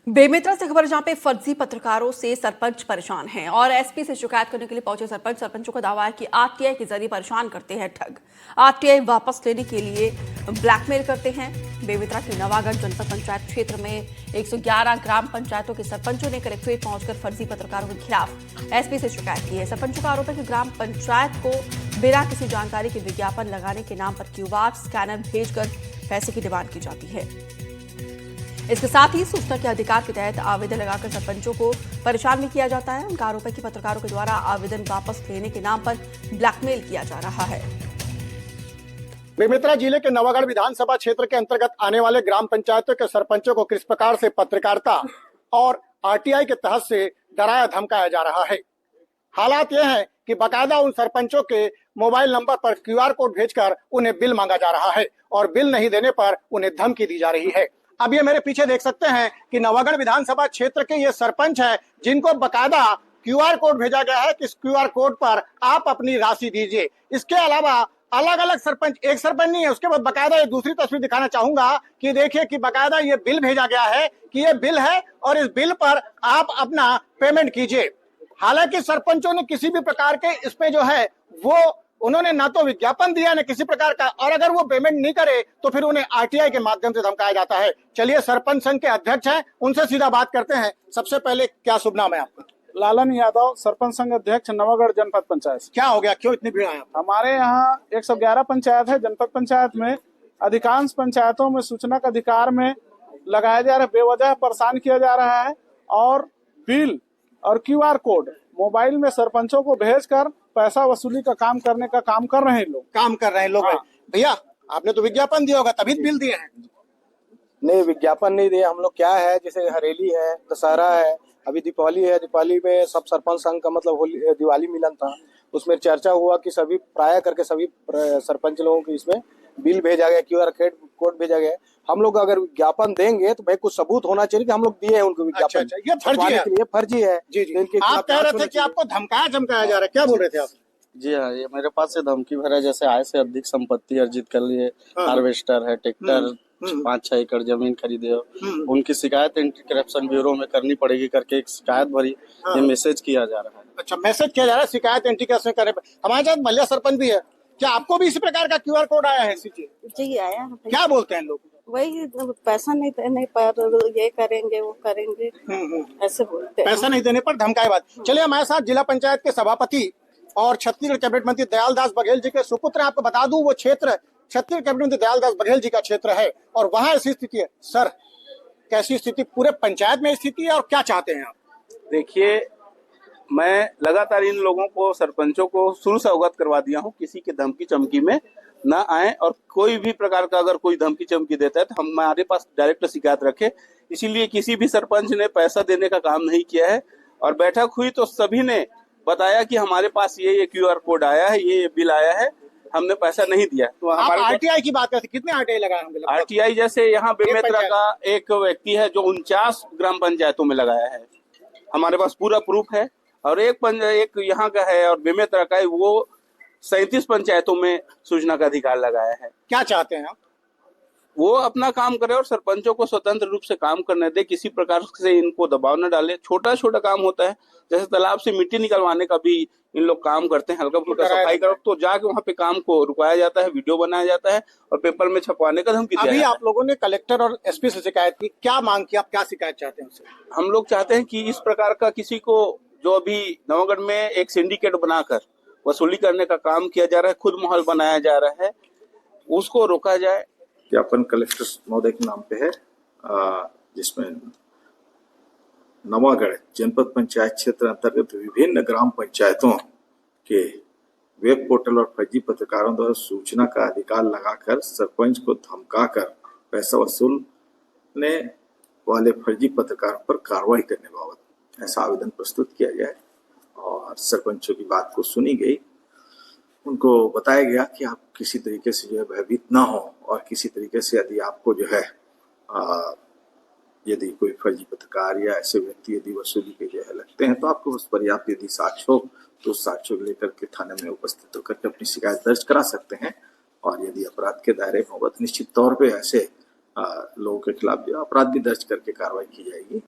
बेमेतरा से खबर जहां पे फर्जी पत्रकारों से सरपंच परेशान हैं और एसपी से शिकायत करने के लिए पहुंचे सरपंचों का दावा है कि आरटीआई के जरिए परेशान करते हैं ठग। आरटीआई वापस लेने के लिए ब्लैकमेल करते हैं। बेमेतरा के नवागढ़ जनपद पंचायत क्षेत्र में 111 ग्राम पंचायतों के सरपंचों ने कलेक्ट्रेट पहुंचकर फर्जी पत्रकारों के खिलाफ एसपी से शिकायत की है। सरपंचों का आरोप है कि ग्राम पंचायत को बिना किसी जानकारी के विज्ञापन लगाने के नाम पर क्यूआर स्कैनर भेजकर पैसे की डिमांड की जाती है। इसके साथ ही सूचना के अधिकार के तहत आवेदन लगाकर सरपंचों को परेशान भी किया जाता है। उनका आरोप है कि पत्रकारों के द्वारा आवेदन वापस लेने के नाम पर ब्लैकमेल किया जा रहा है। बेमेतरा जिले के नवागढ़ विधानसभा क्षेत्र के अंतर्गत आने वाले ग्राम पंचायतों के सरपंचों को किस प्रकार से पत्रकारिता और आरटीआई के तहत से डराया धमकाया जा रहा है। हालात यह है कि बकायदा उन सरपंचों के मोबाइल नंबर पर क्यूआर कोड भेजकर उन्हें बिल मांगा जा रहा है और बिल नहीं देने पर उन्हें धमकी दी जा रही है। अब ये मेरे पीछे देख सकते हैं कि नवागढ़ विधानसभा क्षेत्र के ये सरपंच हैं जिनको बकायदा क्यूआर कोड भेजा गया है कि इस क्यूआर कोड पर आप अपनी राशि दीजिए। इसके अलावा अलग अलग सरपंच, एक सरपंच नहीं है, उसके बाद बकायदा ये दूसरी तस्वीर दिखाना चाहूंगा कि देखिए कि बकायदा ये बिल भेजा गया है कि ये बिल है और इस बिल पर आप अपना पेमेंट कीजिए। हालांकि सरपंचों ने किसी भी प्रकार के इसमें जो है वो उन्होंने ना तो विज्ञापन दिया न किसी प्रकार का, और अगर वो पेमेंट नहीं करे तो फिर उन्हें आरटीआई के माध्यम से धमकाया जाता है। चलिए सरपंच संघ के अध्यक्ष हैं, उनसे सीधा बात करते हैं। सबसे पहले क्या शुभ नाम है आपका? लालन यादव, सरपंच संघ अध्यक्ष, नवागढ़ जनपद पंचायत। क्या हो गया, क्यों इतनी भीड़ है? हमारे यहाँ 111 पंचायत है। जनपद पंचायत में अधिकांश पंचायतों में सूचना का अधिकार में लगाया जा रहा है, बेवजह परेशान किया जा रहा है और बिल और क्यूआर कोड मोबाइल में सरपंचों को भेजकर पैसा वसूली का काम करने का काम कर रहे हैं लोग। हाँ। भैया आपने तो विज्ञापन दिया होगा तभी बिल दिए हैं। नहीं, विज्ञापन नहीं दिए हम लोग। क्या है, जैसे हरेली है, दशहरा है, अभी दीपावली है। दीपावली में सब सरपंच संघ का मतलब दिवाली मिलन था, उसमें चर्चा हुआ कि सभी प्राय करके सभी सरपंच लोगों को इसमें बिल भेजा गया, क्यूआर कोड भेजा गया। हम लोग अगर विज्ञापन देंगे तो भाई कुछ सबूत होना चाहिए कि हम लोग दिए हैं उनको विज्ञापन। अच्छा, ये फर्जी है। ये फर्जी है। जी जी। आप कह रहे थे कि आपको धमकाया जा रहा है, क्या बोल रहे थे आप? जी हाँ, ये मेरे पास से धमकी भरा, जैसे आय से अधिक संपत्ति अर्जित कर लिए, हार्वेस्टर है, ट्रैक्टर, 5-6 एकड़ जमीन खरीदे हो, उनकी शिकायत एंटी करप्शन ब्यूरो में करनी पड़ेगी करके एक शिकायत भरी, ये मैसेज किया जा रहा है। अच्छा, मैसेज किया जा रहा है, शिकायत एंटी करप्शन करे। हमारे साथ महिला सरपंच भी है, क्या आपको भी इसी प्रकार का क्यूआर कोड आया है? जी आया। क्या बोलते हैं लोग? वही पैसा नहीं देने पर ये करेंगे वो करेंगे, ऐसे बोलते हैं। पैसा नहीं देने पर धमकाए बात। चलिए हमारे साथ जिला पंचायत के सभापति और छत्तीसगढ़ कैबिनेट मंत्री दयाल दास बघेल जी के सुपुत्र, आपको बता दूं वो क्षेत्र छत्तीसगढ़ कैबिनेट मंत्री दयाल दास बघेल जी का क्षेत्र है और वहां ऐसी स्थिति है। सर, कैसी स्थिति पूरे पंचायत में स्थिति है और क्या चाहते हैं आप? देखिए, मैं लगातार इन लोगों को, सरपंचों को शुरू से अवगत करवा दिया हूं, किसी के धमकी चमकी में ना आए और कोई भी प्रकार का अगर कोई धमकी चमकी देता है तो हमारे पास डायरेक्ट शिकायत रखे। इसीलिए किसी भी सरपंच ने पैसा देने का काम नहीं किया है और बैठक हुई तो सभी ने बताया कि हमारे पास ये क्यूआर कोड आया है, ये बिल आया है, हमने पैसा नहीं दिया। तो हमारे आरटीआई की बात करते, कितने आरटीआई लगाए होंगे? आरटीआई जैसे यहाँ बेमेतरा का एक व्यक्ति है जो 49 ग्राम पंचायतों में लगाया है, हमारे पास पूरा प्रूफ है। और एक यहाँ का है और बेमेतरा का है, वो 37 पंचायतों में सूचना का अधिकार लगाया है। क्या चाहते हैं आप? वो अपना काम करे और सरपंचों को स्वतंत्र रूप से काम करने दे, किसी प्रकार से इनको दबाव न डाले। छोटा छोटा काम होता है, जैसे तालाब से मिट्टी निकलवाने का भी इन लोग काम करते हैं, हल्का फुल्का सफाई करो तो जाके वहाँ पे काम को रुकवाया जाता है, वीडियो बनाया जाता है और पेपर में छपवाने का धमकी दिया। अभी आप लोगों ने कलेक्टर और एसपी से शिकायत की, क्या मांग की, आप क्या शिकायत चाहते हैं उससे? हम लोग चाहते हैं कि इस प्रकार का किसी को, जो अभी नवागढ़ में एक सिंडिकेट बनाकर वसूली करने का काम किया जा रहा है, खुद माहौल बनाया जा रहा है, उसको रोका जाए। ज्ञापन कलेक्टर महोदय के नाम पे है, जिसमें नवागढ़ जनपद पंचायत क्षेत्र अंतर्गत विभिन्न ग्राम पंचायतों के वेब पोर्टल और फर्जी पत्रकारों द्वारा सूचना का अधिकार लगाकर सरपंच को धमकाकर पैसा वसूलने वाले फर्जी पत्रकारों पर कार्रवाई करने बाबत ऐसा आवेदन प्रस्तुत किया जाए और सरपंचों की बात को सुनी गई। उनको बताया गया कि आप किसी तरीके से जो है भयभीत ना हो और किसी तरीके से यदि आपको जो है यदि कोई फर्जी पत्रकार या ऐसे व्यक्ति यदि वसूली के जो है लगते हैं तो आपको उस पर्याप्त यदि साक्ष्य हो तो उस साक्ष्य को लेकर के थाने में उपस्थित होकर के अपनी शिकायत दर्ज करा सकते हैं। और यदि अपराध के दायरे में होगा तो निश्चित तौर पे ऐसे लोगों के खिलाफ जो अपराध भी दर्ज करके कार्रवाई की जाएगी।